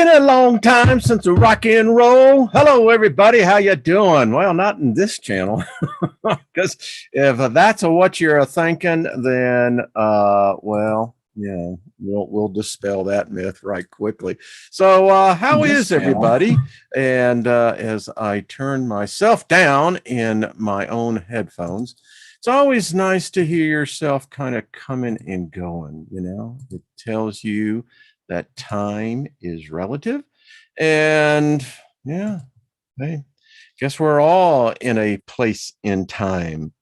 Been a long time since a rock and roll. Hello, everybody. How you doing? Well, not in this channel, because if that's what you're thinking, then well, yeah, we'll dispel that myth right quickly. So, how is everybody? And as I turn myself down in my own headphones, it's always nice to hear yourself kind of coming and going. You know, it tells you that time is relative. And yeah, hey, guess we're all in a place in time.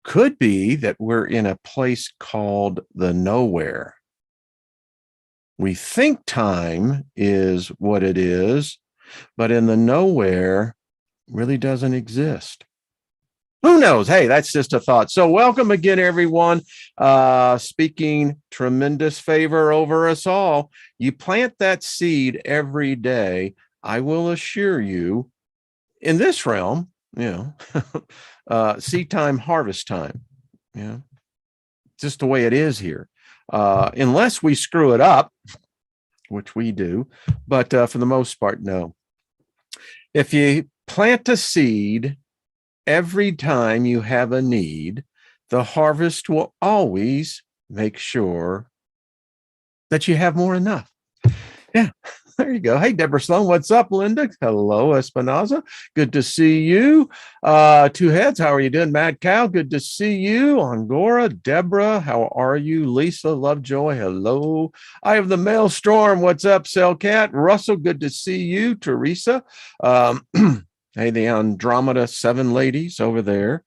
Could be that we're in a place called the nowhere. We think time is what it is, but in the nowhere really doesn't exist. Who knows? Hey, that's just a thought. So welcome again, everyone. Speaking tremendous favor over us all. You plant that seed every day. I will assure you, in this realm, you know, seed time, harvest time. You know, just the way it is here. Unless we screw it up, which we do, but for the most part, no. If you plant a seed every time you have a need, the harvest will always make sure that you have more enough. Yeah, there you go. Hey, Deborah Sloan, what's up, Linda? Hello, Espinoza. Good to see you. Two Heads, how are you doing? Mad Cow, good to see you. Angora, Deborah, how are you? Lisa, Lovejoy, hello. I have the Maelstrom, what's up, Cellcat? Russell, good to see you. Teresa, hey, the Andromeda 7 ladies over there.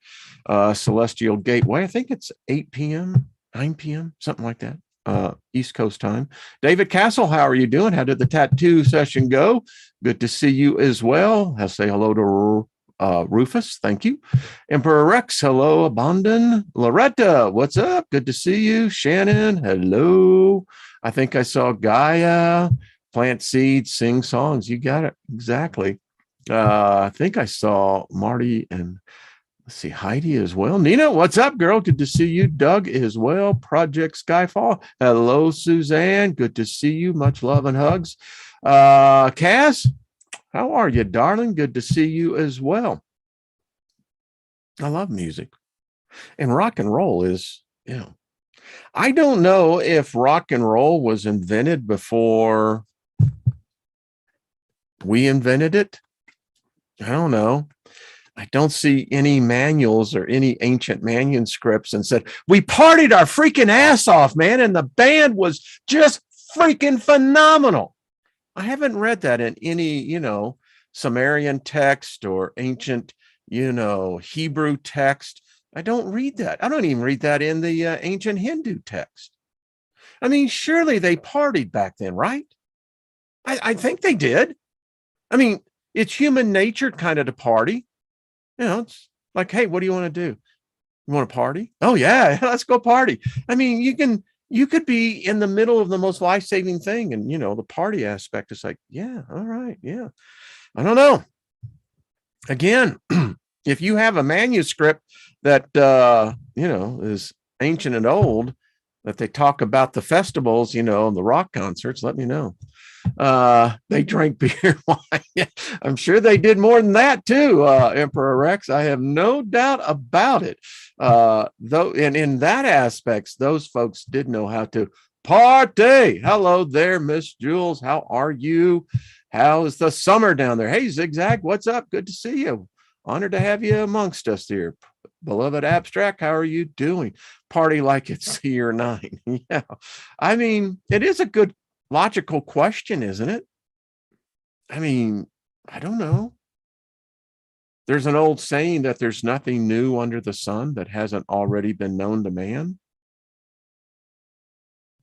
Celestial Gateway. I think it's 8 p.m., 9 p.m., something like that. East Coast time. David Castle, how are you doing? How did the tattoo session go? Good to see you as well. I'll say hello to Rufus. Thank you. Emperor Rex, hello. Abandon. Loretta, what's up? Good to see you. Shannon, hello. I think I saw Gaia. Plant seeds, sing songs. You got it. Exactly. I think I saw Marty and let's see, Heidi as well. Nina, what's up, girl? Good to see you. Doug as well. Project Skyfall. Hello, Suzanne. Good to see you. Much love and hugs. Cass, how are you, darling? Good to see you as well. I love music. And rock and roll is, you know, I don't know if rock and roll was invented before we invented it. I don't know. I don't see any manuals or any ancient manuscripts and said, we partied our freaking ass off, man. And the band was just freaking phenomenal. I haven't read that in any, you know, Sumerian text or ancient, you know, Hebrew text. I don't read that. I don't even read that in the ancient Hindu text. I mean, surely they partied back then, right? I think they did. I mean, it's human nature kind of to party. You know, it's like, hey, what do you want to do? You want to party? Oh, yeah, let's go party. I mean, you could be in the middle of the most life-saving thing. And, you know, the party aspect is like, yeah, all right. Yeah. I don't know. Again, if you have a manuscript that, you know, is ancient and old, that they talk about the festivals, you know, and the rock concerts, let me know. They drank beer wine. I'm sure they did more than that too, Emperor Rex. I have no doubt about it. Though, and in that aspects, those folks did know how to party. Hello there, Miss Jules. How are you? How is the summer down there? Hey, Zigzag, what's up? Good to see you. Honored to have you amongst us here. Beloved Abstract, how are you doing? Party like it's year 9. Yeah. I mean, it is a good logical question, isn't it? I mean, I don't know. There's an old saying that there's nothing new under the sun that hasn't already been known to man.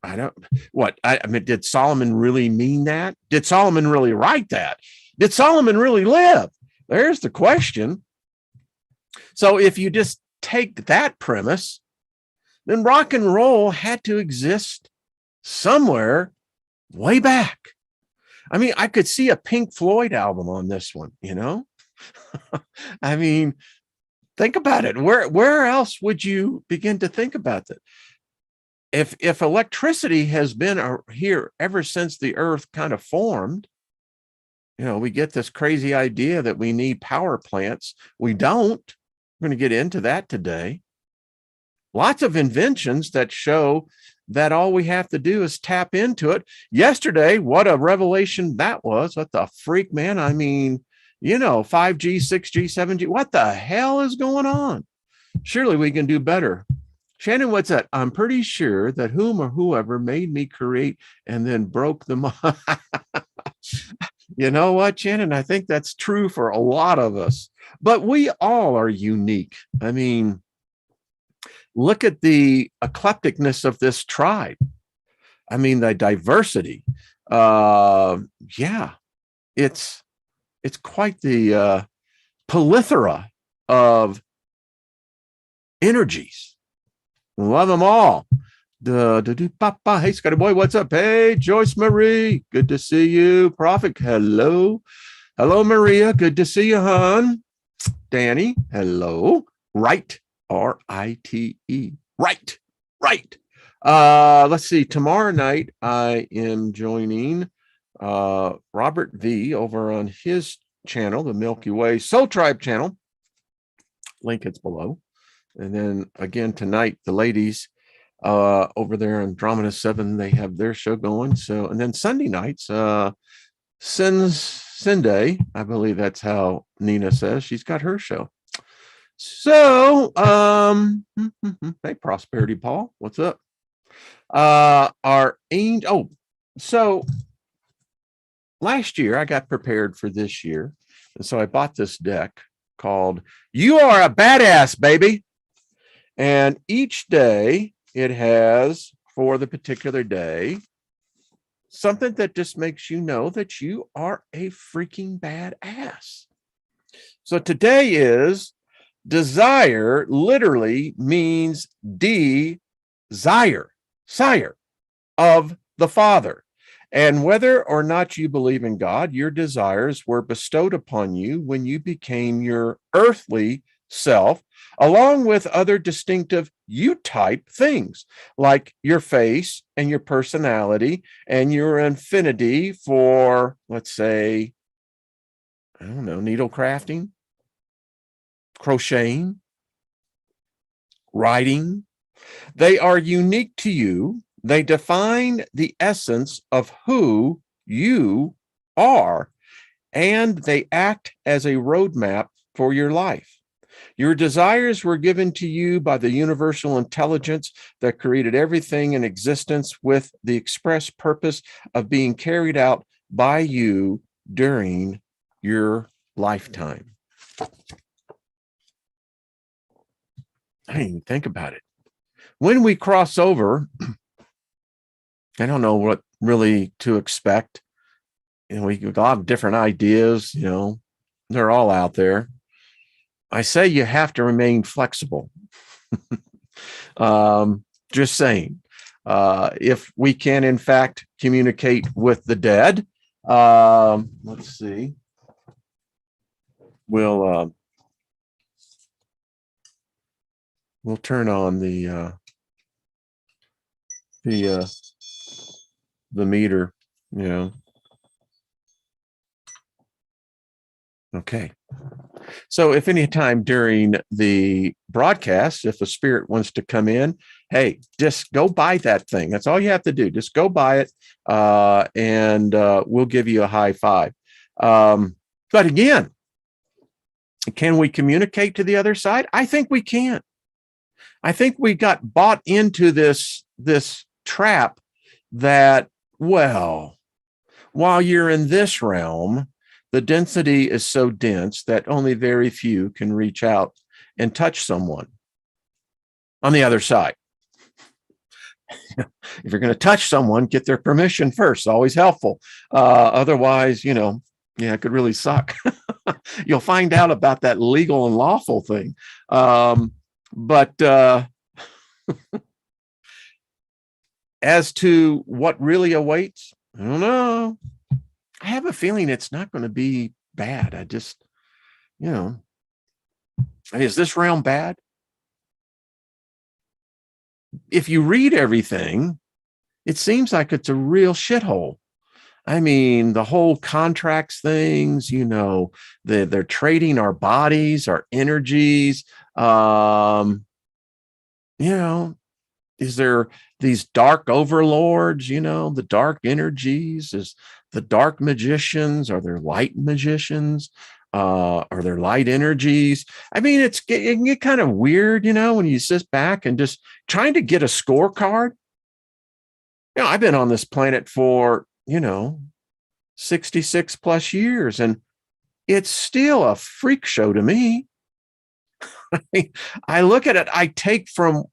I don't, what? I mean, did Solomon really mean that? Did Solomon really write that? Did Solomon really live? There's the question. So if you just take that premise, then rock and roll had to exist somewhere way back. I mean, I could see a Pink Floyd album on this one, you know? I mean, think about it. Where else would you begin to think about that? if electricity has been here ever since the earth kind of formed, we get this crazy idea that we need power plants. We don't. We're going to get into that today. Lots of inventions that show that all we have to do is tap into it. Yesterday, what a revelation that was. What the freak, man? I mean, 5G, 6G, 7G. What the hell is going on? Surely we can do better. Shannon, what's that? I'm pretty sure that whom or whoever made me create and then broke them. You know what, Shannon? I think that's true for a lot of us, but we all are unique. I mean, look at the eclecticness of this tribe. I mean, the diversity. Yeah, it's quite the plethora of energies. Love them all. Hey, Scotty boy, what's up? Hey, Joyce Marie, good to see you. Prophet, hello. Hello, Maria, good to see you, hon. Danny, hello. Right, R-I-T-E. Right. Let's see. Tomorrow night, I am joining Robert V over on his channel, the Milky Way Soul Tribe channel. Link is below. And then again tonight, the ladies over there on Andromeda 7, they have their show going. So, and then Sunday nights, Sunday, I believe that's how Nina says, she's got her show. So, hey, Prosperity Paul, what's up? So last year I got prepared for this year. And so I bought this deck called You Are a Badass, Baby. And each day it has, for the particular day, something that just makes you know that you are a freaking badass. So today is desire, literally means desire, sire of the Father. And whether or not you believe in God, your desires were bestowed upon you when you became your earthly self, along with other distinctive you-type things like your face and your personality and your affinity for, let's say, I don't know, needle crafting, crocheting, writing. They are unique to you. They define the essence of who you are, and they act as a roadmap for your life. Your desires were given to you by the universal intelligence that created everything in existence with the express purpose of being carried out by you during your lifetime. I didn't even think about it. When we cross over, I don't know what really to expect. We got a lot of different ideas, they're all out there. I say you have to remain flexible. Just saying, if we can, in fact, communicate with the dead, let's see. We'll turn on the meter, Okay. So if any time during the broadcast, if a spirit wants to come in, hey, just go buy that thing. That's all you have to do. Just go buy it, and we'll give you a high five. But again, can we communicate to the other side? I think we can. I think we got bought into this trap that, well, while you're in this realm, the density is so dense that only very few can reach out and touch someone on the other side. If you're going to touch someone, get their permission first. Always helpful. Otherwise, it could really suck. You'll find out about that legal and lawful thing. But as to what really awaits, I don't know. I have a feeling it's not going to be bad. I just, is this realm bad? if you read everything, it seems like it's a real shithole. I mean, the whole contracts things, they're trading our bodies, our energies. Is there these dark overlords, the dark energies? Is the dark magicians? Are there light magicians? Are there light energies? I mean, it can get kind of weird, when you sit back and just trying to get a scorecard. I've been on this planet for, 66 plus years, and it's still a freak show to me. I look at it, I take from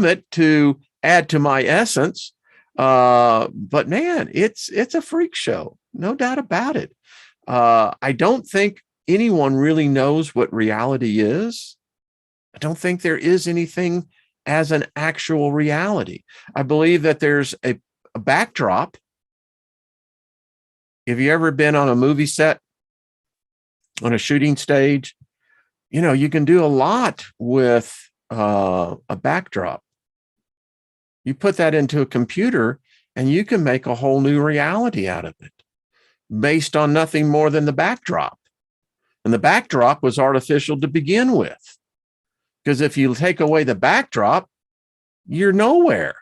it to add to my essence. But man, it's a freak show. No doubt about it. I don't think anyone really knows what reality is. I don't think there is anything as an actual reality. I believe that there's a backdrop. Have you ever been on a movie set, on a shooting stage? You can do a lot with a backdrop. You put that into a computer and you can make a whole new reality out of it based on nothing more than the backdrop. And the backdrop was artificial to begin with, because if you take away the backdrop, you're nowhere.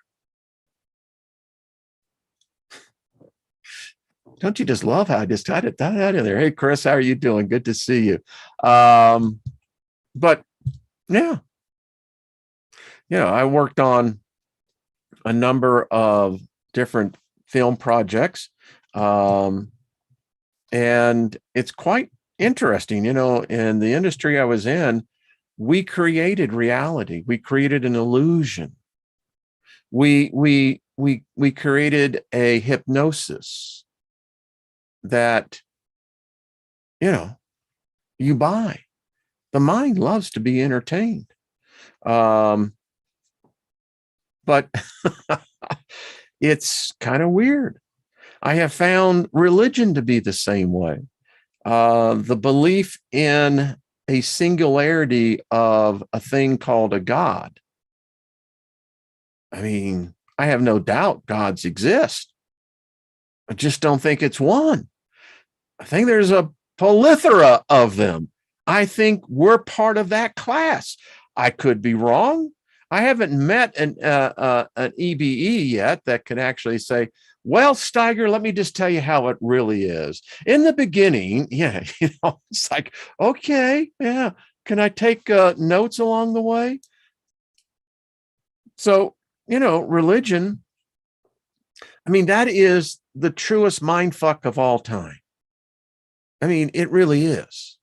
Don't you just love how I just got it out of there? Hey, Chris, how are you doing? Good to see you. But yeah, I worked on a number of different film projects. And it's quite interesting, in the industry I was in, we created reality. We created an illusion. We created a hypnosis that, you buy. The mind loves to be entertained. But it's kind of weird. I have found religion to be the same way. The belief in a singularity of a thing called a God. I mean, I have no doubt gods exist. I just don't think it's one. I think there's a plethora of them. I think we're part of that class. I could be wrong. I haven't met an EBE yet that can actually say, well, Steiger, let me just tell you how it really is. In the beginning, it's like, okay, yeah. Can I take notes along the way? So, religion, I mean, that is the truest mind fuck of all time. I mean, it really is.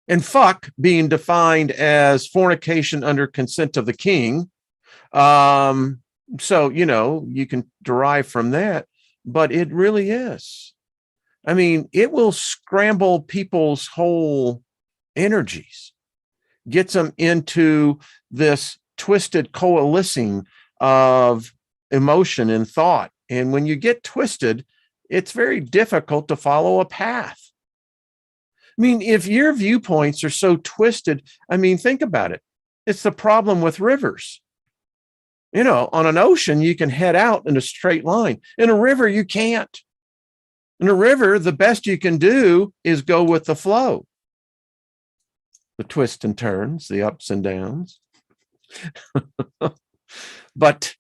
And fuck being defined as fornication under consent of the king. So, you can derive from that, but it really is. I mean, it will scramble people's whole energies, gets them into this twisted coalescing of emotion and thought. And when you get twisted, it's very difficult to follow a path. I mean, if your viewpoints are so twisted, I mean, think about it. It's the problem with rivers. On an ocean, you can head out in a straight line. In a river, you can't. In a river, the best you can do is go with the flow. The twists and turns, the ups and downs. But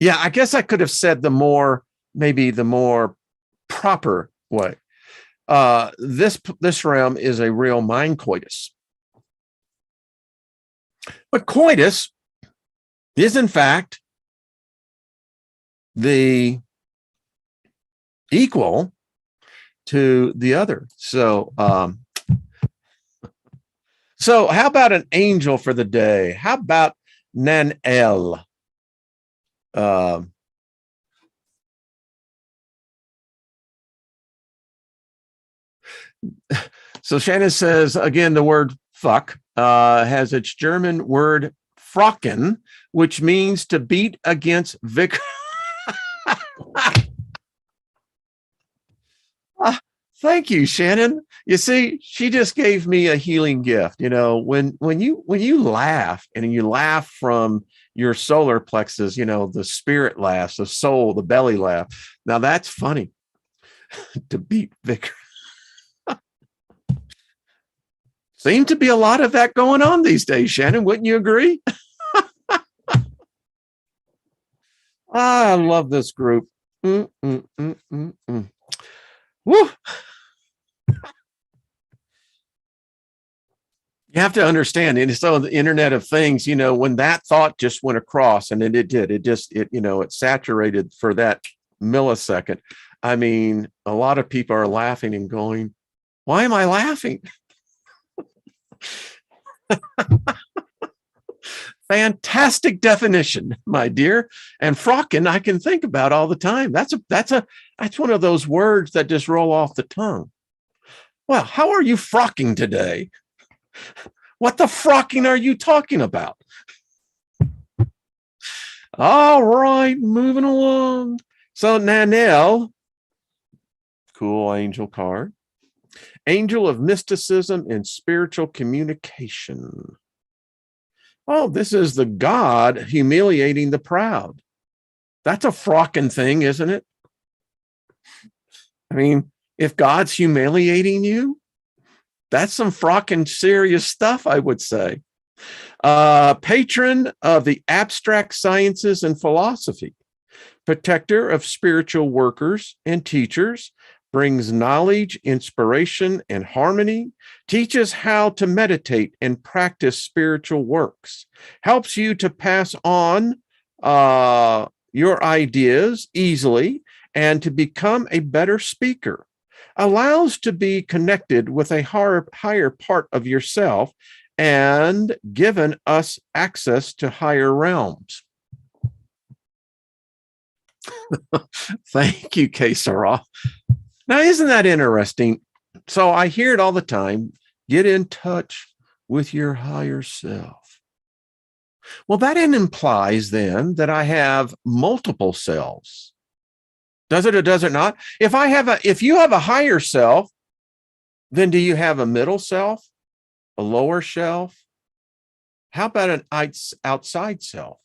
yeah, I guess I could have said maybe the more proper way. This realm is a real mind coitus. But coitus is in fact the equal to the other. So how about an angel for the day? How about Nan-El? So Shannon says, again, the word fuck has its German word frocken, which means to beat against Thank you, Shannon. You see, she just gave me a healing gift. You know, when you laugh and you laugh from your solar plexus, you know, the spirit laughs, the soul, the belly laugh. Now that's funny to beat Vic. Seems to be a lot of that going on these days, Shannon. Wouldn't you agree? I love this group. Woo. You have to understand, and so the Internet of Things, you know, when that thought just went across, and it did, it saturated for that millisecond. I mean, a lot of people are laughing and going, why am I laughing? Fantastic definition, my dear. And frocking, I can think about all the time. That's one of those words that just roll off the tongue. Well, how are you frocking today? What the frocking are you talking about? All right, moving along. So Nanelle, cool angel card. Angel of mysticism and spiritual communication. Oh, this is the God humiliating the proud. That's a frocking thing, isn't it? I mean, if God's humiliating you, that's some frocking serious stuff, I would say. Patron of the abstract sciences and philosophy, protector of spiritual workers and teachers, brings knowledge, inspiration, and harmony, teaches how to meditate and practice spiritual works, helps you to pass on your ideas easily and to become a better speaker, allows to be connected with a higher part of yourself, and given us access to higher realms. Thank you, Kesara. Now, isn't that interesting? So I hear it all the time. Get in touch with your higher self. Well, that implies then that I have multiple selves. Does it or does it not? If you have a higher self, then do you have a middle self, a lower self? How about an outside self?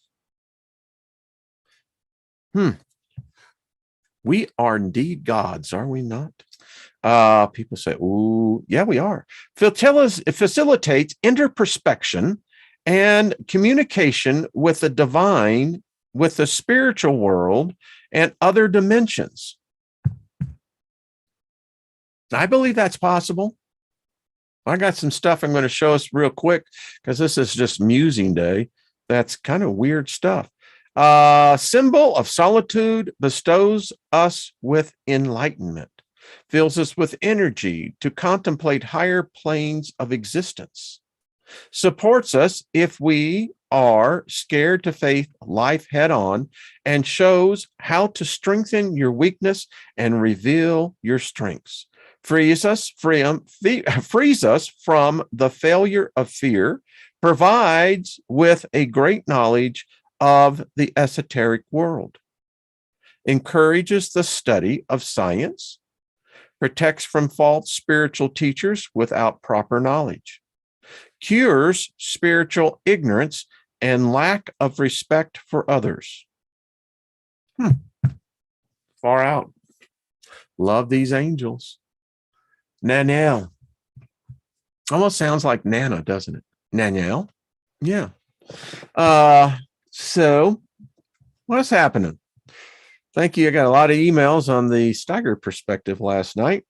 We are indeed gods, are we not? People say, ooh, yeah, we are. It facilitates interperspection and communication with the divine, with the spiritual world, and other dimensions. I believe that's possible. I got some stuff I'm going to show us real quick because this is just musing day. That's kind of weird stuff. Symbol of solitude bestows us with enlightenment, fills us with energy to contemplate higher planes of existence, supports us if we are scared to face life head on, and shows how to strengthen your weakness and reveal your strengths, frees us from the failure of fear, provides with a great knowledge of the esoteric world, encourages the study of science, protects from false spiritual teachers without proper knowledge, cures spiritual ignorance and lack of respect for others. Far out. Love these angels. Nanelle. Almost sounds like Nana, doesn't it? Nanelle? Yeah. So what's happening? Thank you. I got a lot of emails on the Steiger perspective last night.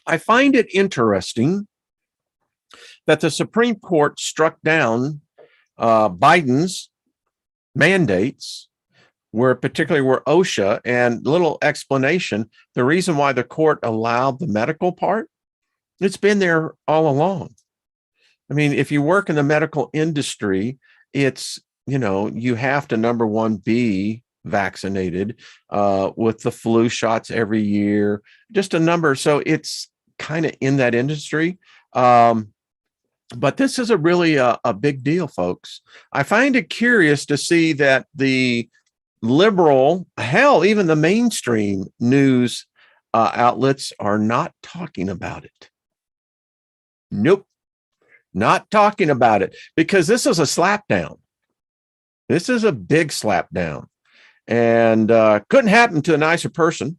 I find it interesting that the Supreme Court struck down Biden's mandates, particularly where OSHA, and little explanation, the reason why the court allowed the medical part, it's been there all along. I mean, if you work in the medical industry, it's, you have to, number one, be vaccinated with the flu shots every year, just a number. So it's kind of in that industry. But this is a big deal, folks. I find it curious to see that the liberal, hell, even the mainstream news outlets are not talking about it. Nope, not talking about it, because this is a slapdown. This is a big slapdown, and couldn't happen to a nicer person.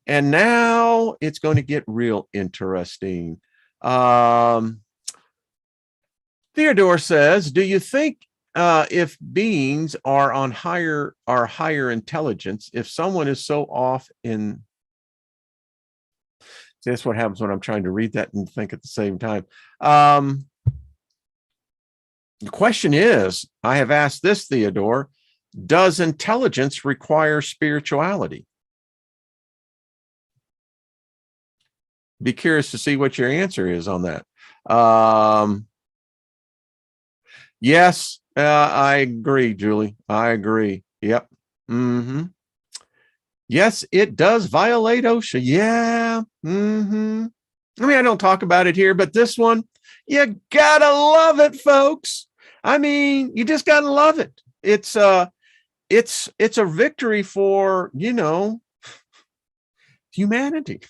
And now it's going to get real interesting. Theodore says, do you think if beings are higher intelligence, if someone is so off in, that's what happens when I'm trying to read that and think at the same time. The question is, I have asked this, Theodore, does intelligence require spirituality? Be curious to see what your answer is on that. Yes, I agree, Julie. I agree. Yep. Yes, it does violate OSHA. Yeah. I mean, I don't talk about it here, but this one, you gotta love it, folks. I mean, you just gotta love it. It's a victory for, humanity.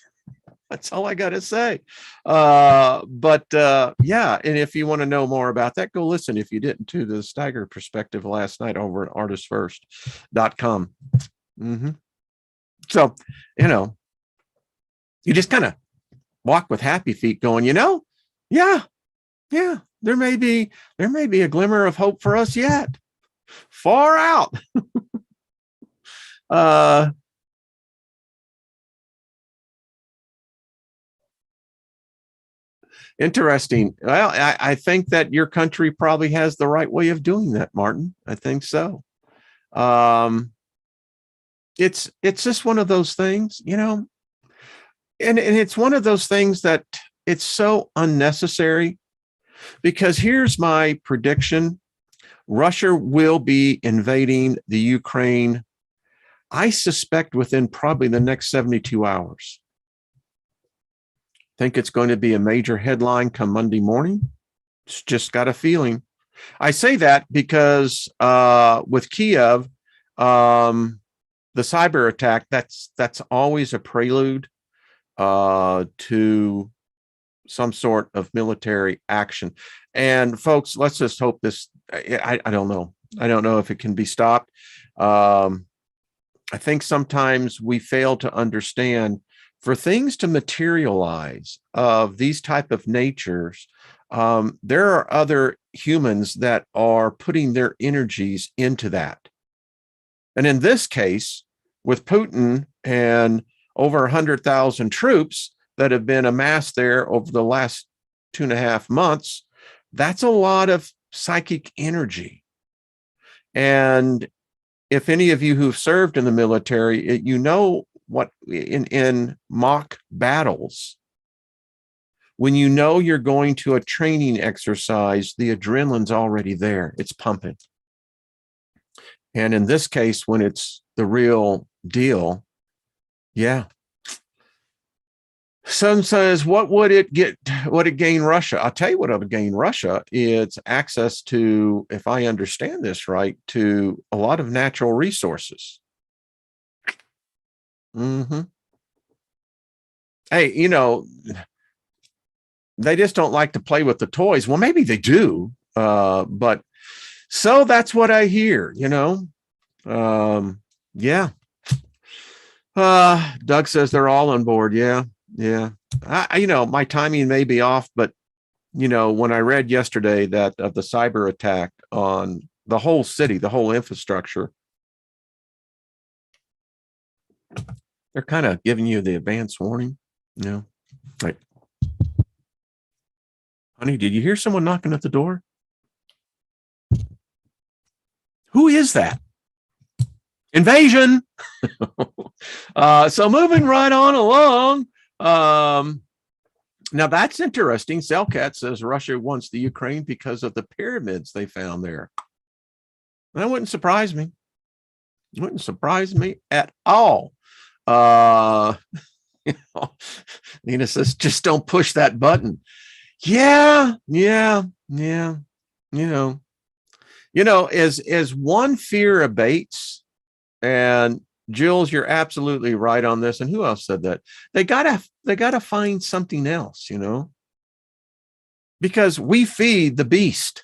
That's all I got to say. Yeah. And if you want to know more about that, go listen, if you didn't, to the Steiger perspective last night over at artistfirst.com. So, you just kind of walk with happy feet going, yeah, there may be a glimmer of hope for us yet. Far out. Interesting. Well, I think that your country probably has the right way of doing that, Martin. I think so. It's just one of those things, and it's one of those things that it's so unnecessary, because here's my prediction. Russia will be invading the Ukraine, I suspect, within probably the next 72 hours. Think it's going to be a major headline come Monday morning. It's just got a feeling. I say that because with Kiev, the cyber attack, that's always a prelude to some sort of military action. And folks, let's just hope this, I don't know. I don't know if it can be stopped. I think sometimes we fail to understand, for things to materialize of these type of natures, there are other humans that are putting their energies into that. And in this case, with Putin and over 100,000 troops that have been amassed there over the last 2.5 months, that's a lot of psychic energy. And if any of you who've served in the military, what in mock battles, when you're going to a training exercise, the adrenaline's already there. It's pumping. And in this case, when it's the real deal, yeah. Some says, what would it gain Russia? I'll tell you what it would gain Russia. It's access to, if I understand this right, to a lot of natural resources. Hey, they just don't like to play with the toys. Well, maybe they do, but so that's what I hear, yeah. Doug says they're all on board. Yeah. My timing may be off, but when I read yesterday that of the cyber attack on the whole city, the whole infrastructure, they're kind of giving you the advance warning, like, honey, did you hear someone knocking at the door? Who is that? Invasion. So moving right on along. Now that's interesting. Cellcat says Russia wants the Ukraine because of the pyramids they found there. That wouldn't surprise me. It wouldn't surprise me at all. Nina says, just don't push that button. Yeah. as one fear abates, and Jules, you're absolutely right on this. And who else said that? They gotta find something else, because we feed the beast.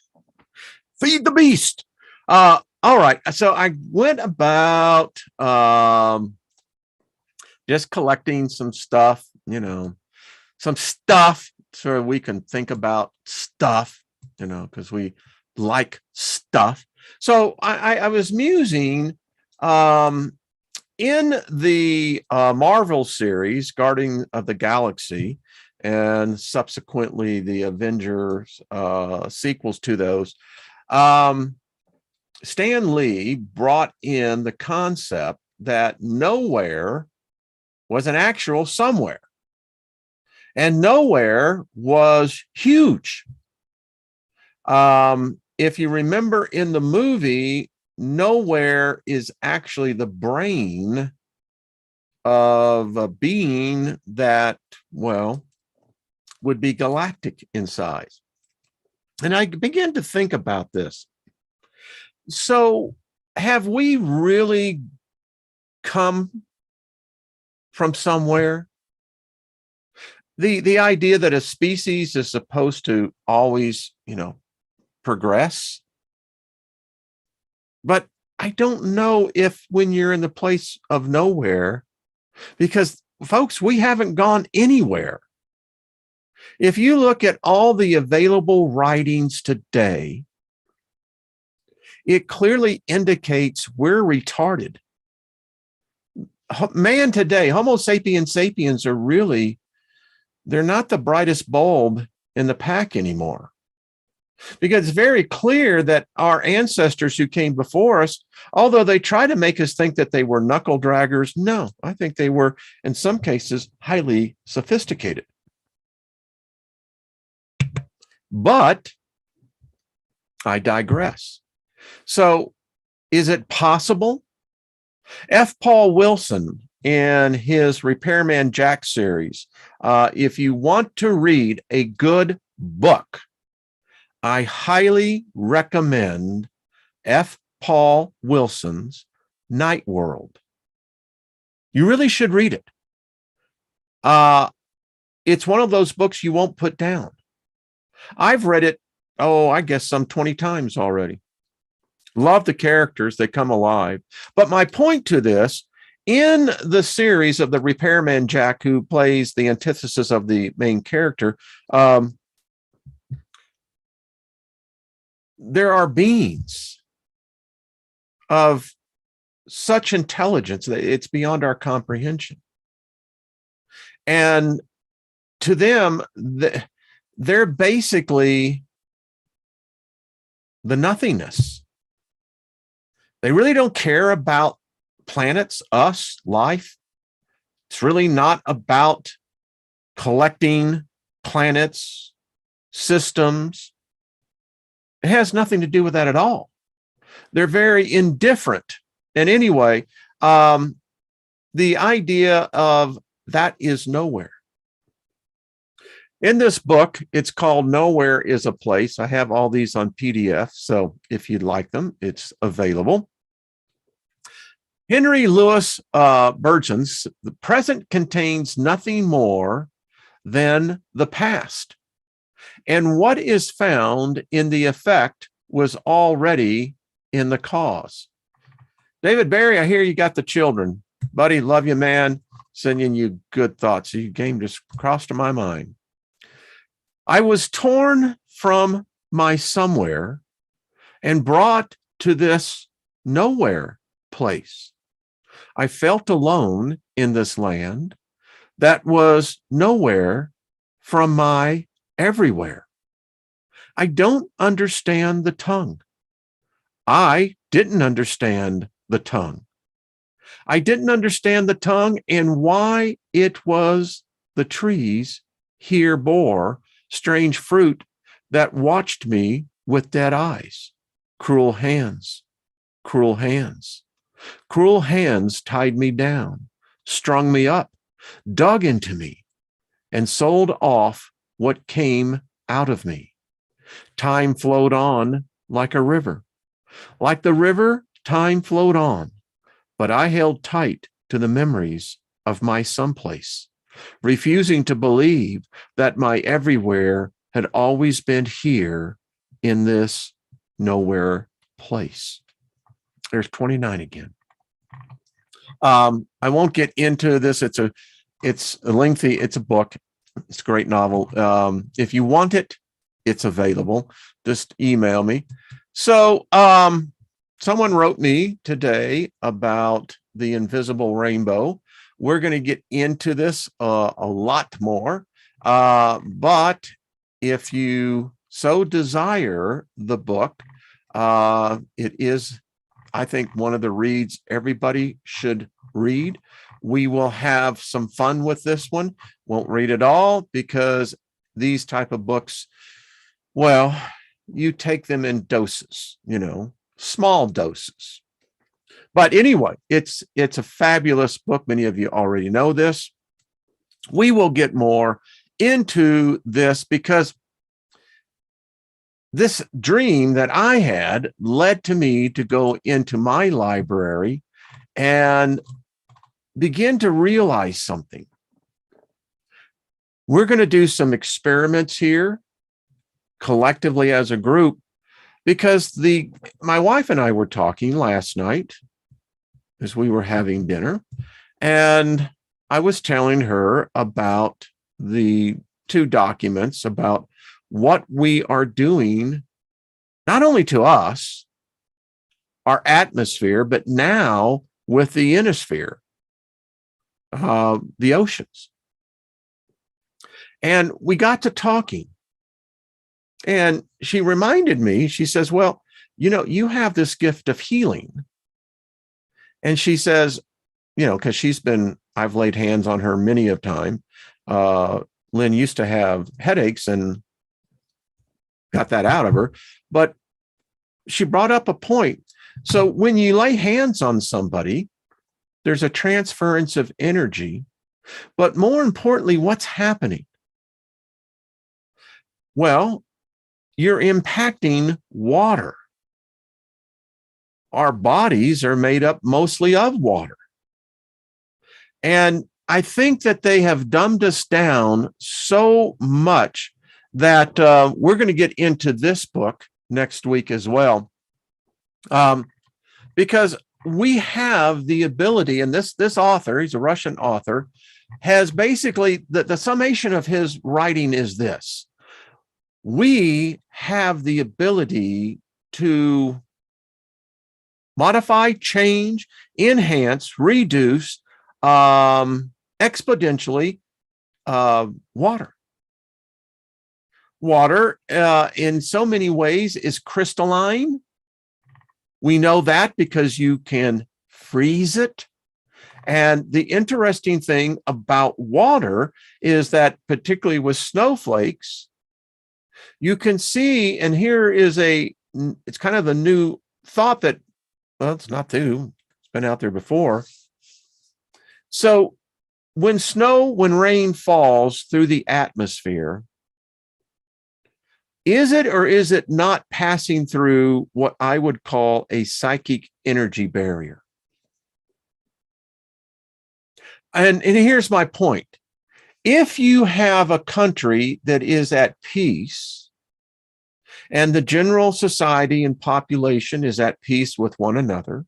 Feed the beast. All right. So I went about just collecting some stuff, some stuff so we can think about stuff, because we like stuff. So I was musing in the Marvel series, Guardian of the Galaxy, and subsequently the Avengers sequels to those. Stan Lee brought in the concept that nowhere was an actual somewhere, and nowhere was huge. If you remember in the movie, nowhere is actually the brain of a being that, well, would be galactic in size. And I began to think about this. So have we really come from somewhere? The idea that a species is supposed to always, progress. But I don't know if when you're in the place of nowhere, because folks, we haven't gone anywhere. If you look at all the available writings today, it clearly indicates we're retarded. Man today, Homo sapiens sapiens are really, they're not the brightest bulb in the pack anymore. Because it's very clear that our ancestors who came before us, although they try to make us think that they were knuckle draggers, no, I think they were, in some cases, highly sophisticated. But I digress. So is it possible? F. Paul Wilson, in his Repairman Jack series, if you want to read a good book, I highly recommend F. Paul Wilson's Night World. You really should read it. It's one of those books you won't put down. I've read it, I guess some 20 times already. Love the characters, they come alive. But my point to this, in the series of the Repairman Jack, who plays the antithesis of the main character, there are beings of such intelligence that it's beyond our comprehension. And to them, they're basically the nothingness. They really don't care about planets, us, life. It's really not about collecting planets, systems. It has nothing to do with that at all. They're very indifferent. And anyway, the idea of that is nowhere. In this book, it's called Nowhere is a Place. I have all these on PDF, so if you'd like them, it's available. Henry Louis Burgess, the present contains nothing more than the past. And what is found in the effect was already in the cause. David Barry, I hear you got the children. Buddy, love you, man. Sending you good thoughts. Your game just crossed to my mind. I was torn from my somewhere and brought to this nowhere place. I felt alone in this land that was nowhere from my everywhere. I don't understand the tongue. I didn't understand the tongue. I didn't understand the tongue and why it was the trees here bore strange fruit that watched me with dead eyes. Cruel hands, cruel hands. Cruel hands tied me down, strung me up, dug into me, and sold off what came out of me. Time flowed on like a river. Like the river, time flowed on, but I held tight to the memories of my someplace, refusing to believe that my everywhere had always been here in this nowhere place. There's 29 again. I won't get into this. It's a lengthy. It's a book. It's a great novel. If you want it, it's available. Just email me. So, someone wrote me today about the invisible rainbow. We're going to get into this a lot more. But if you so desire the book, it is, I think, one of the reads everybody should read. We will have some fun with this one. Won't read it all because these type of books, well, you take them in doses, small doses. But anyway, it's a fabulous book. Many of you already know this. We will get more into this because this dream that I had led to me to go into my library and begin to realize something. We're going to do some experiments here collectively as a group because my wife and I were talking last night as we were having dinner, and I was telling her about the two documents about what we are doing, not only to us, our atmosphere, but now with the ionosphere, the oceans. And we got to talking. And she reminded me, she says, well, you have this gift of healing. And she says, because I've laid hands on her many a time. Lynn used to have headaches and got that out of her. But she brought up a point. So when you lay hands on somebody, there's a transference of energy. But more importantly, what's happening? Well, you're impacting water. Our bodies are made up mostly of water. And I think that they have dumbed us down so much that we're going to get into this book next week as well. Because we have the ability, and this author, he's a Russian author, has basically, the summation of his writing is this. We have the ability to modify, change, enhance, reduce, exponentially water. Water, in so many ways, is crystalline. We know that because you can freeze it. And the interesting thing about water is that, particularly with snowflakes, you can see, and here is it's kind of a new thought that, well, it's not new, it's been out there before. So when rain falls through the atmosphere, is it or is it not passing through what I would call a psychic energy barrier? And here's my point. If you have a country that is at peace and the general society and population is at peace with one another,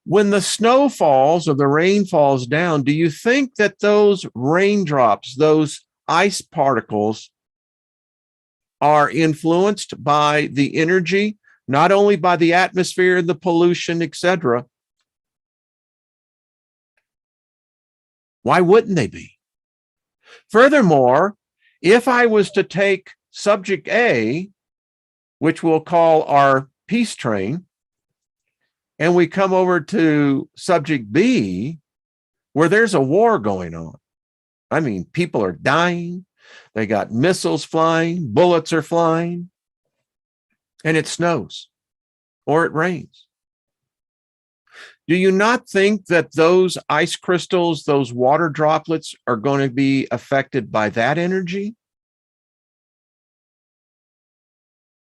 when the snow falls or the rain falls down, do you think that those raindrops, those ice particles, are influenced by the energy, not only by the atmosphere, the pollution, etc.? Why wouldn't they be? Furthermore, if I was to take subject A, which we'll call our peace train, and we come over to subject B, where there's a war going on. I mean, people are dying. They got missiles flying, bullets are flying, and it snows or it rains. Do you not think that those ice crystals, those water droplets are going to be affected by that energy?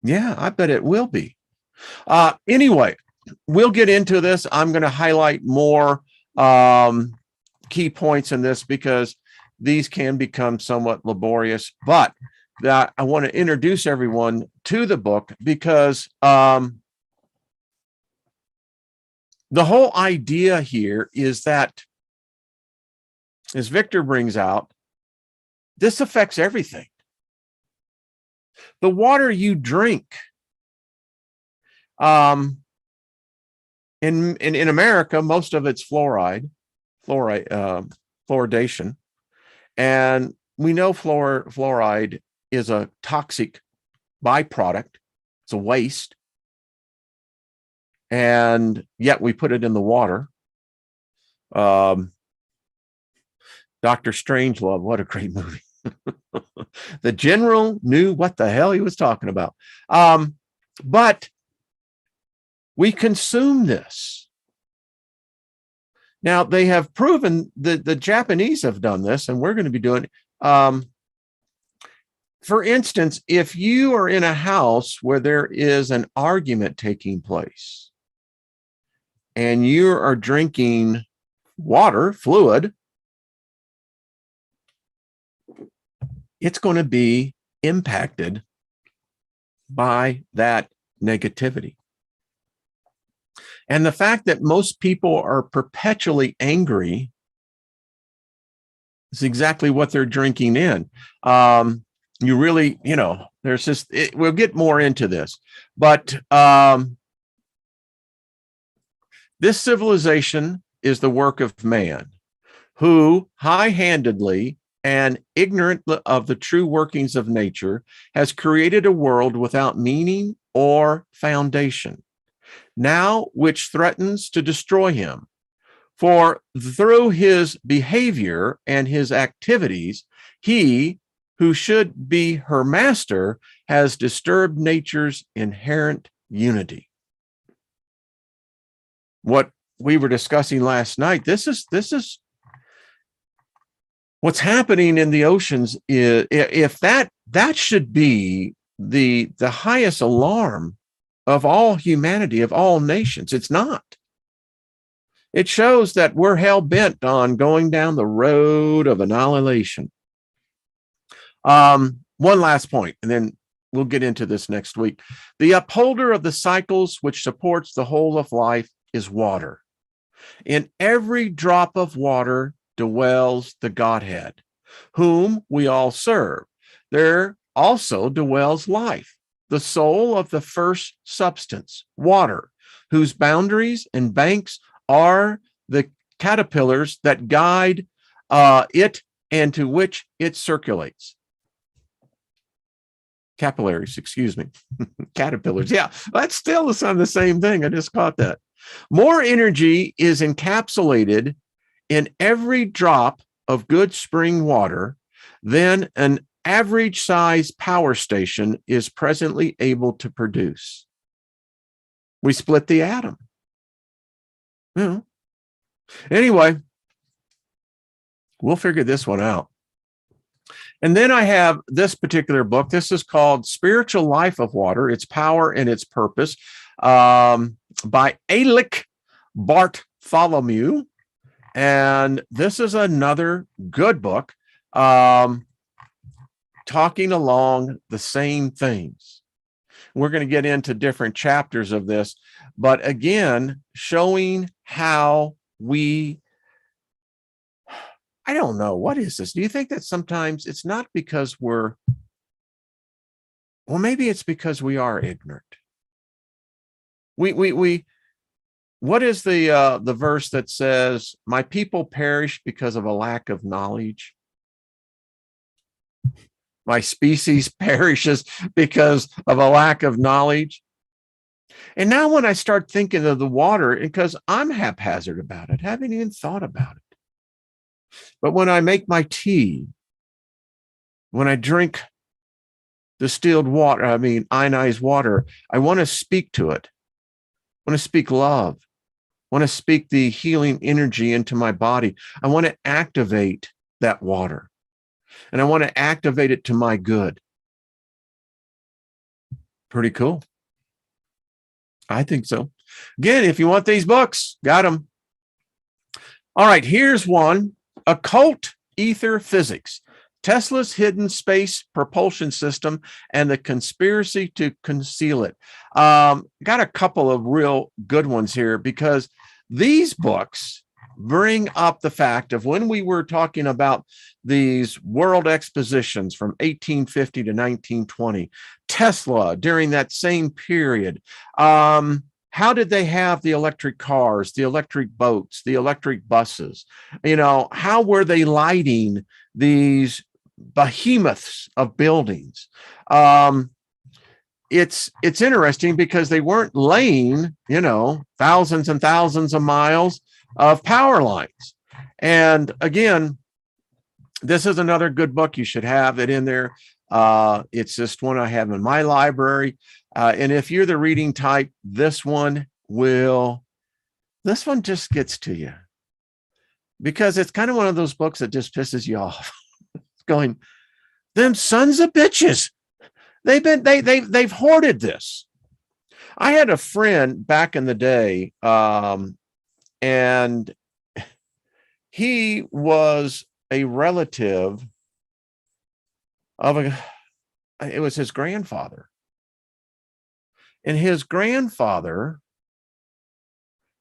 Yeah, I bet it will be. Anyway, we'll get into this. I'm going to highlight more key points in this because these can become somewhat laborious, but that I want to introduce everyone to the book because the whole idea here is that, as Victor brings out, this affects everything. The water you drink, in America, most of it's fluoride, fluoridation, and we know fluoride is a toxic byproduct. It's a waste, and yet we put it in the water. Dr. Strangelove, what a great movie. The general knew what the hell he was talking about. But we consume this. Now, they have proven that the Japanese have done this, and we're going to be doing it. For instance, if you are in a house where there is an argument taking place and you are drinking water, fluid, it's going to be impacted by that negativity. And the fact that most people are perpetually angry is exactly what they're drinking in. You really, there's just, we'll get more into this, but this civilization is the work of man who high-handedly and ignorant of the true workings of nature has created a world without meaning or foundation, now which threatens to destroy him. For through his behavior and his activities, he who should be her master has disturbed nature's inherent unity. What we were discussing last night, this is what's happening in the oceans. Is if that should be the highest alarm of all humanity, of all nations. It's not. It shows that we're hell-bent on going down the road of annihilation. One last point, and then we'll get into this next week. The upholder of the cycles which supports the whole of life is water. In every drop of water dwells the Godhead, whom we all serve. There also dwells life, the soul of the first substance, water, whose boundaries and banks are the caterpillars that guide it and to which it circulates. Capillaries, excuse me. Caterpillars. Yeah, that's still the same thing. I just caught that. More energy is encapsulated in every drop of good spring water than an average size power station is presently able to produce. We split the atom. Anyway, we'll figure this one out. And then I have this particular book. This is called Spiritual Life of Water, Its Power and Its Purpose, by Alec Bartholomew. And this is another good book talking along the same things. We're going to get into different chapters of this, but again, showing how I don't know, what is this? Do you think that sometimes it's not because maybe it's because we are ignorant. What is the verse that says, my people perish because of a lack of knowledge? My species perishes because of a lack of knowledge. And now when I start thinking of the water, because I'm haphazard about it, haven't even thought about it. But when I make my tea, when I drink distilled water, ionized water, I want to speak to it. I want to speak love. I want to speak the healing energy into my body. I want to activate that water. And I want to activate it to my good. Pretty cool. I think so. Again, if you want these books, got them. All right, here's one. Occult Ether Physics, Tesla's Hidden Space Propulsion System and the Conspiracy to Conceal It. Got a couple of real good ones here because these books bring up the fact of when we were talking about these world expositions from 1850 to 1920, Tesla during that same period. How did they have the electric cars, the electric boats, the electric buses? You know, how were they lighting these behemoths of buildings? It's interesting because they weren't laying, you know, thousands and thousands of miles of power lines. And again, this is another good book. You should have it in there. It's just one I have in my library. And if you're the reading type, this one just gets to you because it's kind of one of those books that just pisses you off. Going, them sons of bitches. They've hoarded this. I had a friend back in the day, and he was a relative of it was his grandfather. And his grandfather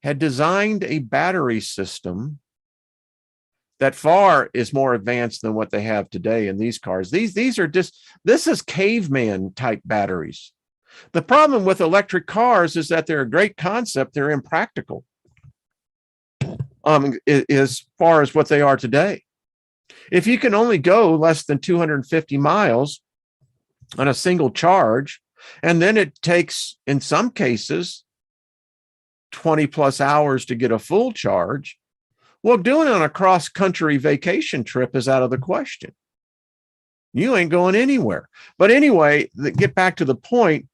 had designed a battery system that far is more advanced than what they have today in these cars. These are just, this is caveman type batteries. The problem with electric cars is that they're a great concept. They're impractical as far as what they are today. If you can only go less than 250 miles on a single charge, and then it takes, in some cases, 20 plus hours to get a full charge, well, doing it on a cross-country vacation trip is out of the question. You ain't going anywhere. But anyway, get back to the point.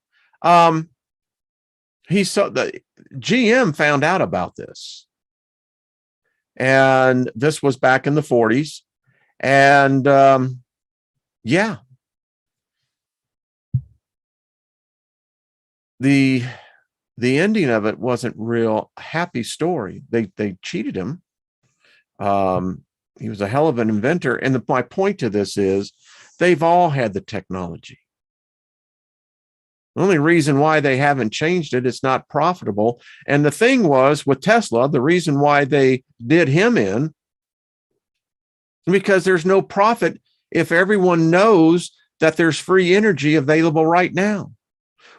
He saw the GM found out about this. And this was back in the 40s. And yeah. The ending of it wasn't real happy story. They cheated him. He was a hell of an inventor. And my point to this is they've all had the technology. The only reason why they haven't changed it, it's not profitable. And the thing was with Tesla, the reason why they did him in, because there's no profit if everyone knows that there's free energy available right now.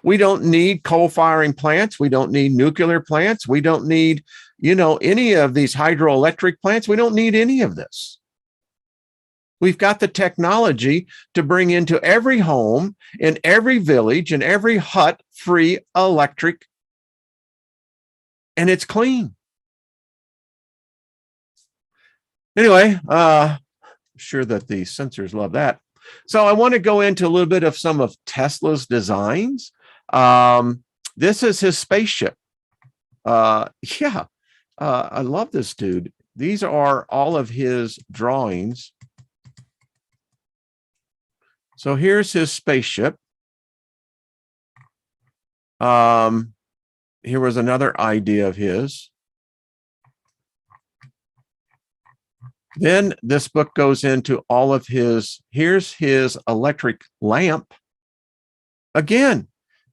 We don't need coal firing plants. We don't need nuclear plants. We don't need, any of these hydroelectric plants. We don't need any of this. We've got the technology to bring into every home, in every village, in every hut, free electric, and it's clean. Anyway, sure that the censors love that. So I want to go into a little bit of some of Tesla's designs. This is his spaceship. I love this dude. These are all of his drawings. So here's his spaceship. Here was another idea of his. Then this book goes into all of his, here's his electric lamp. Again,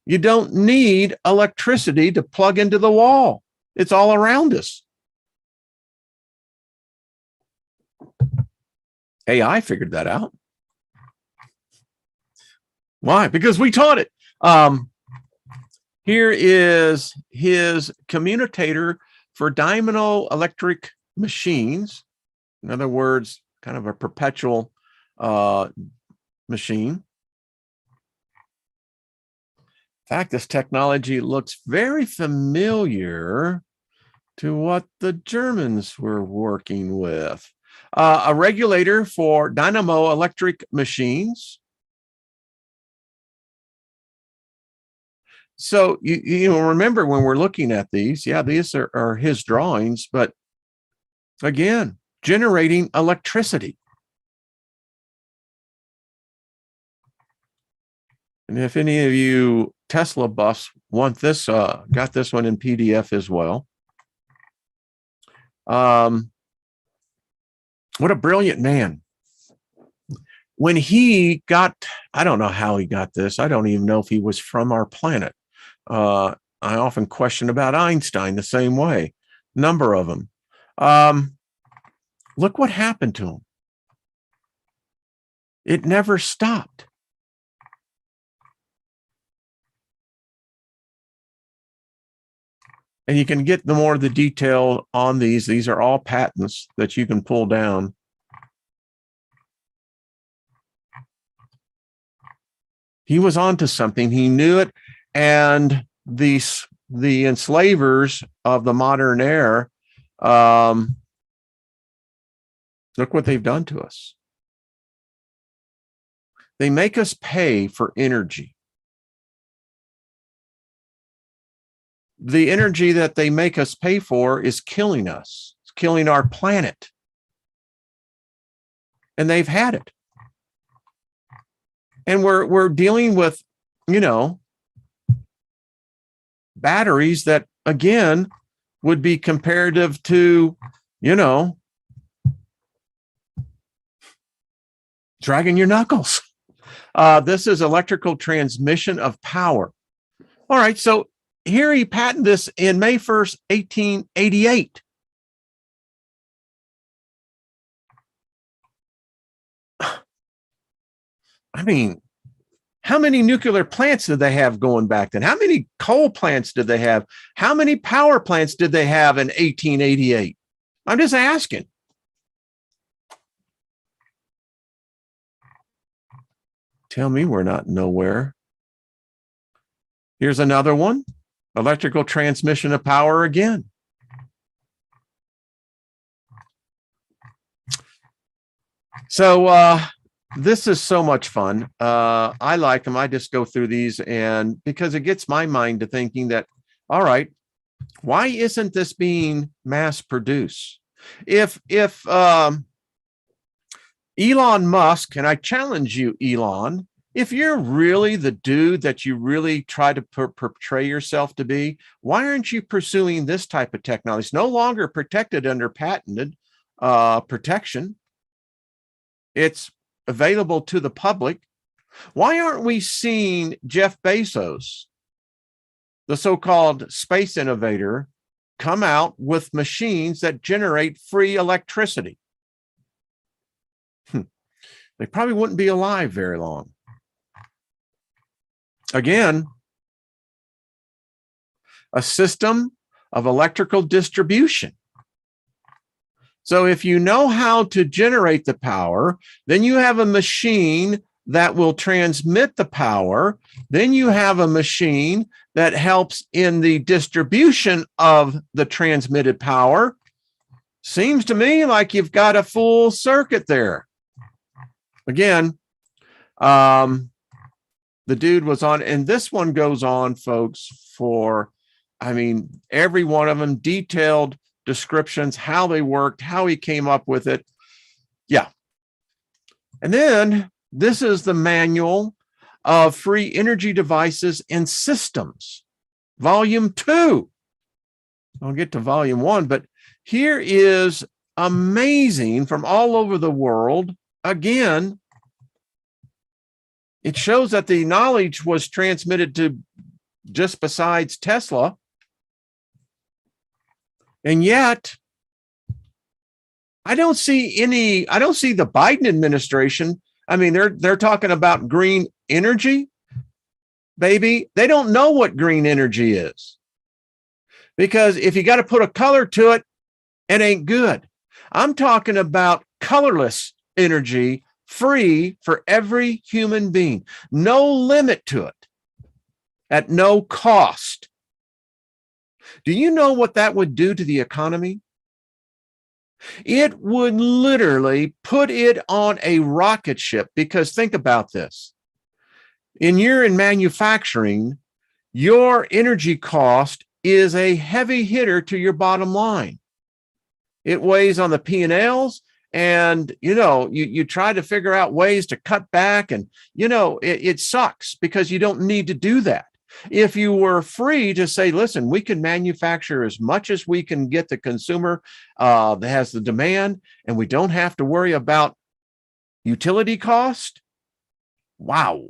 you don't need electricity to plug into the wall. It's all around us. AI figured that out. Why? Because we taught it. Here is his commutator for dynamo electric machines. In other words, kind of a perpetual machine. In fact, this technology looks very familiar to what the Germans were working with. A regulator for dynamo electric machines. So, you remember when we're looking at these, these are his drawings, but again, generating electricity. And if any of you Tesla buffs want this, got this one in PDF as well. What a brilliant man. When he got, I don't know how he got this. I don't even know if he was from our planet. I often question about Einstein the same way. Number of them. Look what happened to him. It never stopped. And you can get the more of the detail on these. These are all patents that you can pull down. He was onto something. He knew it. And the enslavers of the modern era, look what they've done to us. They make us pay for energy. The energy that they make us pay for is killing us. It's killing our planet. And they've had it. And we're dealing with, you know, batteries that, again, would be comparative to, you know, dragging your knuckles. This is electrical transmission of power. All right, so here he patented this in May 1st, 1888. I mean, how many nuclear plants did they have going back then? How many coal plants did they have? How many power plants did they have in 1888? I'm just asking. Tell me we're not nowhere. Here's another one. Electrical transmission of power again. So this is so much fun. I like them. I just go through these, and because it gets my mind to thinking that, all right, why isn't this being mass produced? If Elon Musk, and I challenge you, Elon, if you're really the dude that you really try to portray yourself to be, why aren't you pursuing this type of technology? It's no longer protected under patented protection. It's available to the public. Why aren't we seeing Jeff Bezos, the so-called space innovator, come out with machines that generate free electricity? They probably wouldn't be alive very long. Again, a system of electrical distribution. So if you know how to generate the power, then you have a machine that will transmit the power. Then you have a machine that helps in the distribution of the transmitted power. Seems to me like you've got a full circuit there. Again, the dude was on, and this one goes on, folks, for, I mean, every one of them, detailed descriptions, how they worked, how he came up with it. Yeah. And then this is the manual of free energy devices and systems, volume 2. I'll get to volume 1, but here is amazing from all over the world. Again, it shows that the knowledge was transmitted to just besides Tesla. And yet, I don't see the Biden administration. I mean, they're talking about green energy, baby. They don't know what green energy is. Because if you got to put a color to it, it ain't good. I'm talking about colorless energy, free for every human being, no limit to it, at no cost. Do you know what that would do to the economy? It would literally put it on a rocket ship, because think about this. You're in manufacturing, your energy cost is a heavy hitter to your bottom line. It weighs on the P&Ls, And, you try to figure out ways to cut back, and, it sucks because you don't need to do that. If you were free to say, listen, we can manufacture as much as we can get the consumer that has the demand, and we don't have to worry about utility cost. Wow.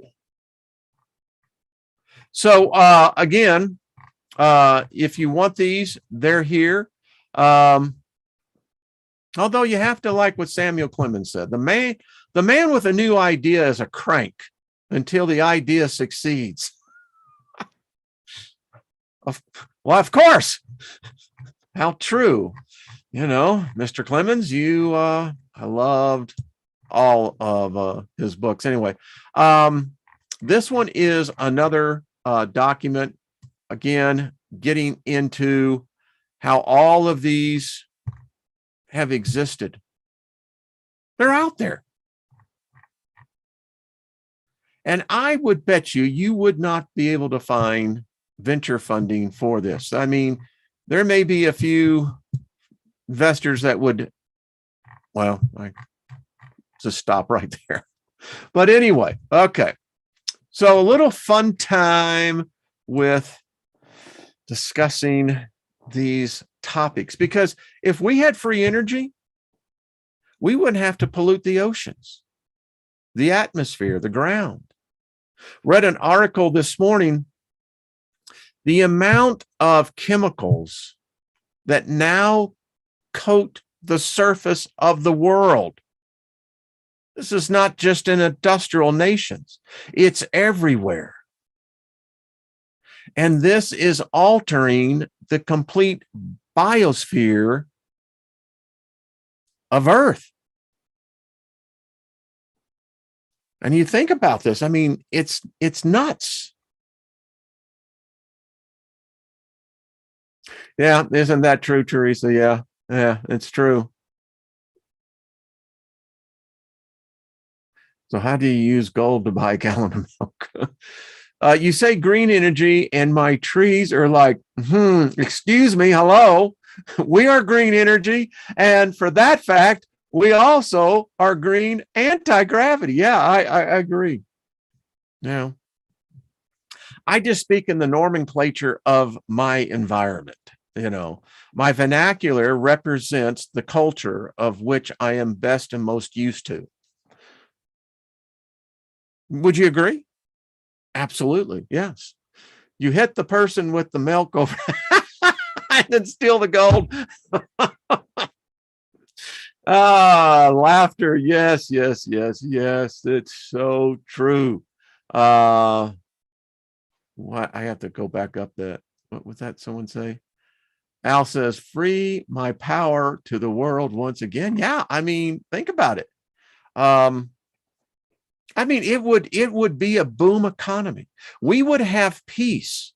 So again, if you want these, they're here. Although you have to like what Samuel Clemens said, the man with a new idea is a crank until the idea succeeds. Well, of course. How true. Mr. Clemens, I loved all of his books. Anyway, this one is another document, again, getting into how all of these have existed. They're out there. And I would bet you would not be able to find venture funding for this. I mean, there may be a few investors that would, well, I just stop right there. But anyway, okay. So a little fun time with discussing these topics, because if we had free energy, we wouldn't have to pollute the oceans, the atmosphere, the ground. Read an article this morning, the amount of chemicals that now coat the surface of the world. This is not just in industrial nations, it's everywhere. And this is altering the complete biosphere of Earth. And you think about this, I mean, it's nuts. Yeah, isn't that true, Teresa? Yeah, it's true. So how do you use gold to buy a gallon of milk? You say green energy, and my trees are like, excuse me, hello. We are green energy. And for that fact, we also are green anti-gravity. Yeah, I agree. Now, I just speak in the nomenclature of my environment. My vernacular represents the culture of which I am best and most used to. Would you agree? Absolutely. Yes. You hit the person with the milk over and then steal the gold. Laughter. Yes. It's so true. What I have to go back up that. What was that someone say? Al says, free my power to the world once again. Yeah, I mean, think about it. I mean, it would be a boom economy. We would have peace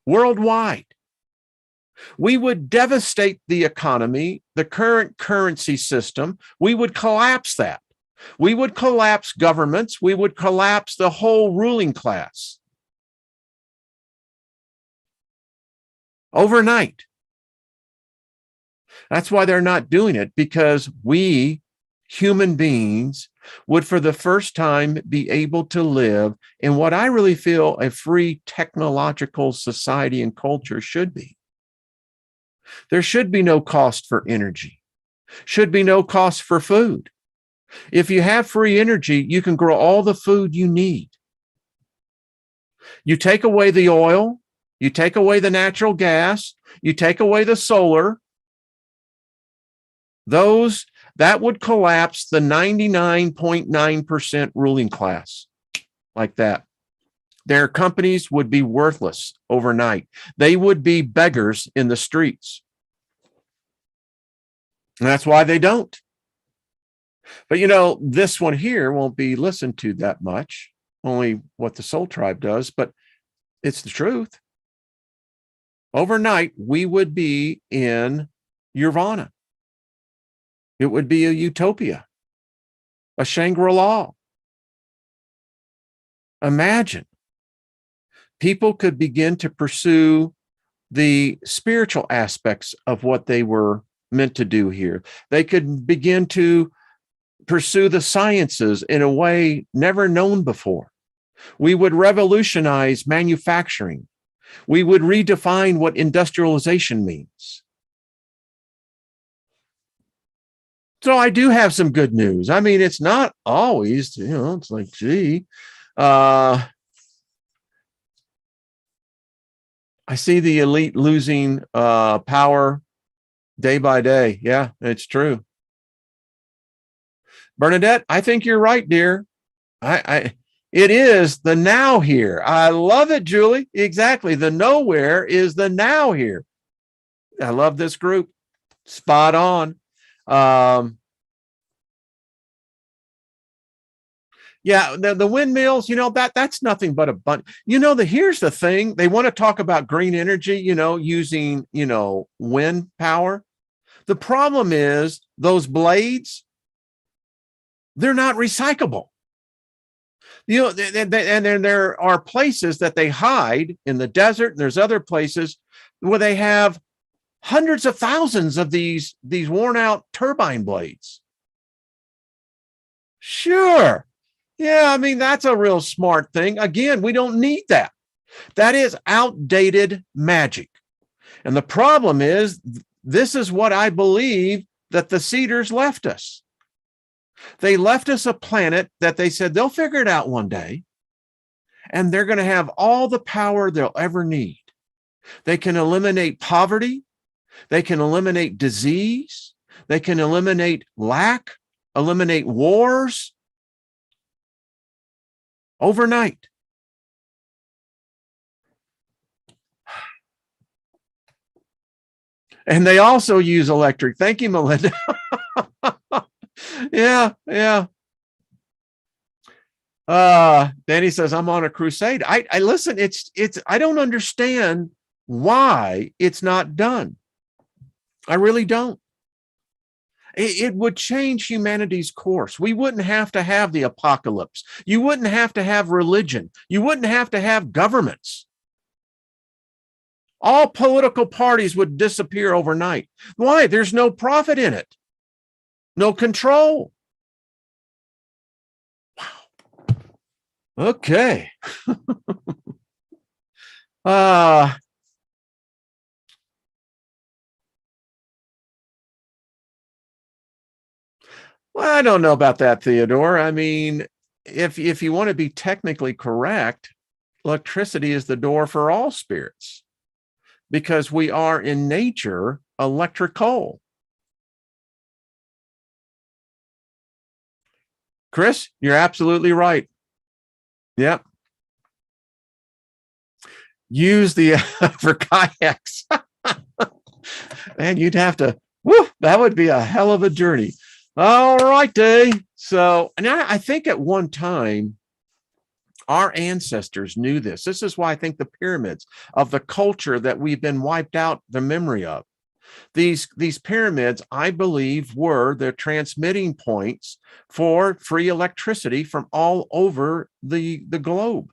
worldwide. We would devastate the economy, the current currency system. We would collapse that. We would collapse governments. We would collapse the whole ruling class overnight. That's why they're not doing it, because we human beings would for the first time be able to live in what I really feel a free technological society and culture should be. There should be no cost for energy, should be no cost for food. If you have free energy, you can grow all the food you need. You take away the oil, you take away the natural gas, you take away the solar, that would collapse the 99.9% ruling class like that. Their companies would be worthless overnight. They would be beggars in the streets. And that's why they don't. But this one here won't be listened to that much, only what the Soul Tribe does, but it's the truth. Overnight, we would be in nirvana. It would be a utopia, a Shangri-La. Imagine people could begin to pursue the spiritual aspects of what they were meant to do here. They could begin to pursue the sciences in a way never known before. We would revolutionize manufacturing. We would redefine what industrialization means. So I do have some good news. I mean, it's not always, it's like, gee, I see the elite losing power day by day. Yeah, it's true. Bernadette, I think you're right, dear. It is the now here. I love it, Julie. Exactly. The nowhere is the now here. I love this group. Spot on. Yeah, the windmills, that's nothing but a bunch. Here's the thing. They want to talk about green energy, using, wind power. The problem is those blades, they're not recyclable. And then there are places that they hide in the desert, and there's other places where they have hundreds of thousands of these worn out turbine blades. Sure. Yeah, I mean, that's a real smart thing. Again, we don't need that. That is outdated magic. And the problem is, this is what I believe that the Cedars left us. They left us a planet that they said they'll figure it out one day, and they're going to have all the power they'll ever need. They can eliminate poverty. They can eliminate disease. They can eliminate lack, eliminate wars overnight. And they also use electric. Thank you, Melinda. Yeah. Danny says, I'm on a crusade. I listen, I don't understand why it's not done. I really don't. It would change humanity's course. We wouldn't have to have the apocalypse. You wouldn't have to have religion. You wouldn't have to have governments. All political parties would disappear overnight. Why? There's no profit in it. No control. Wow. Okay. Well, I don't know about that, Theodore. I mean, if you want to be technically correct, electricity is the door for all spirits, because we are in nature electrical. Chris, you're absolutely right. Yep. Use the for kayaks. Man, you'd have to, that would be a hell of a journey. All right, Dave. So, and I think at one time, our ancestors knew this. This is why I think the pyramids of the culture that we've been wiped out the memory of. These pyramids, I believe, were the transmitting points for free electricity from all over the globe.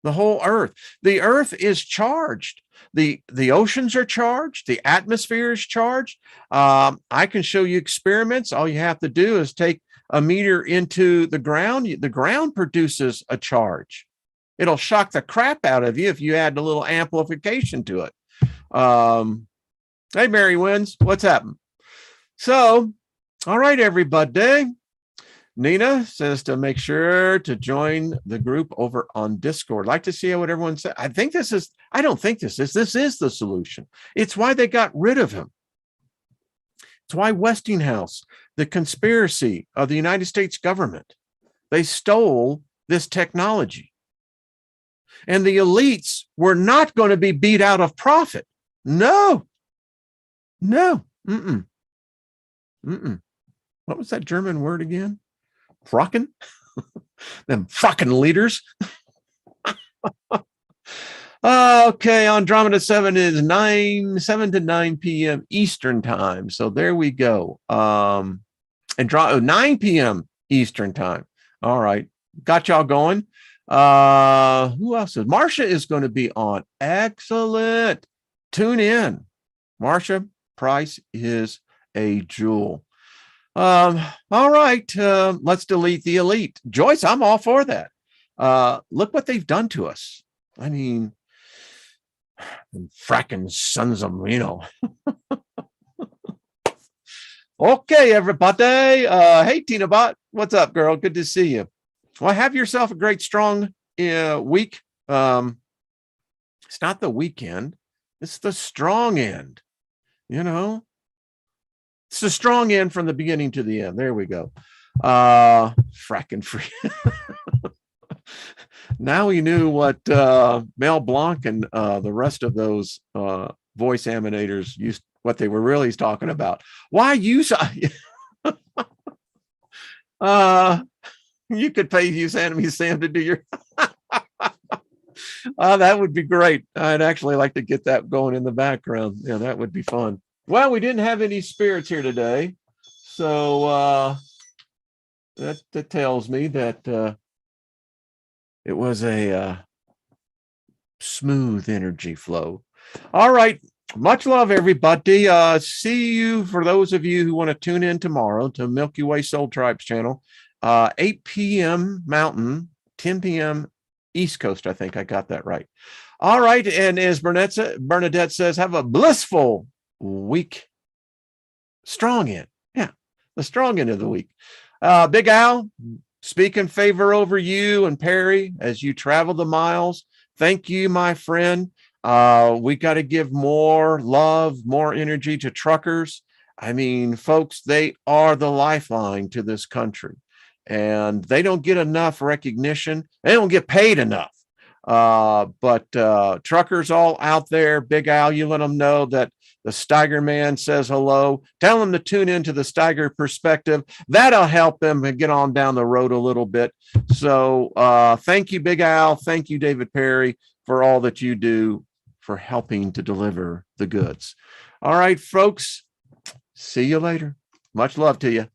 The whole earth. The earth is charged. The oceans are charged. The atmosphere is charged. I can show you experiments. All you have to do is take a meter into the ground. The ground produces a charge. It'll shock the crap out of you if you add a little amplification to it. Hey, Mary Wins, what's happened? So, all right, everybody. Nina says to make sure to join the group over on Discord. Like to see what everyone said. I don't think this is the solution. It's why they got rid of him. It's why Westinghouse, the conspiracy of the United States government, they stole this technology. And the elites were not going to be beat out of profit. No. What was that German word again? Frocken? Them fucking leaders. Okay, Andromeda 7 is 7 to 9 p.m. Eastern time. So there we go. And 9 p.m. Eastern time. All right. Got y'all going. Who else is? Marsha is going to be on. Excellent. Tune in. Marsha Price is a jewel. All right, let's delete the elite. Joyce, I'm all for that. Look what they've done to us. I mean, fracking sons of, Okay, everybody. Hey, Tina Bot, what's up, girl? Good to see you. Well, have yourself a great, strong week. It's not the weekend. It's the strong end. It's the strong end from the beginning to the end. There we go. Fracking free. Now we knew what Mel Blanc and the rest of those voice animators used, what they were really talking about. Why use you could pay Use Anime Sam to do your that would be great. I'd actually like to get that going in the background. Yeah, that would be fun. Well, we didn't have any spirits here today, so that tells me that it was a smooth energy flow. All right. Much love, everybody. See you, for those of you who want to tune in tomorrow to Milky Way Soul Tribes channel, 8 p.m. Mountain, 10 p.m. East Coast. I think I got that right. All right. And as Bernadette says, have a blissful week. Strong end. Yeah, the strong end of the week. Big Al, speak in favor over you and Perry as you travel the miles. Thank you, my friend. We got to give more love, more energy to truckers. I mean, folks, they are the lifeline to this country, and they don't get enough recognition. They don't get paid enough. But truckers all out there, Big Al, you let them know that the Steiger man says hello. Tell them to tune into the Steiger perspective. That'll help them get on down the road a little bit. So thank you, Big Al. Thank you, David Perry, for all that you do for helping to deliver the goods. All right, folks. See you later. Much love to you.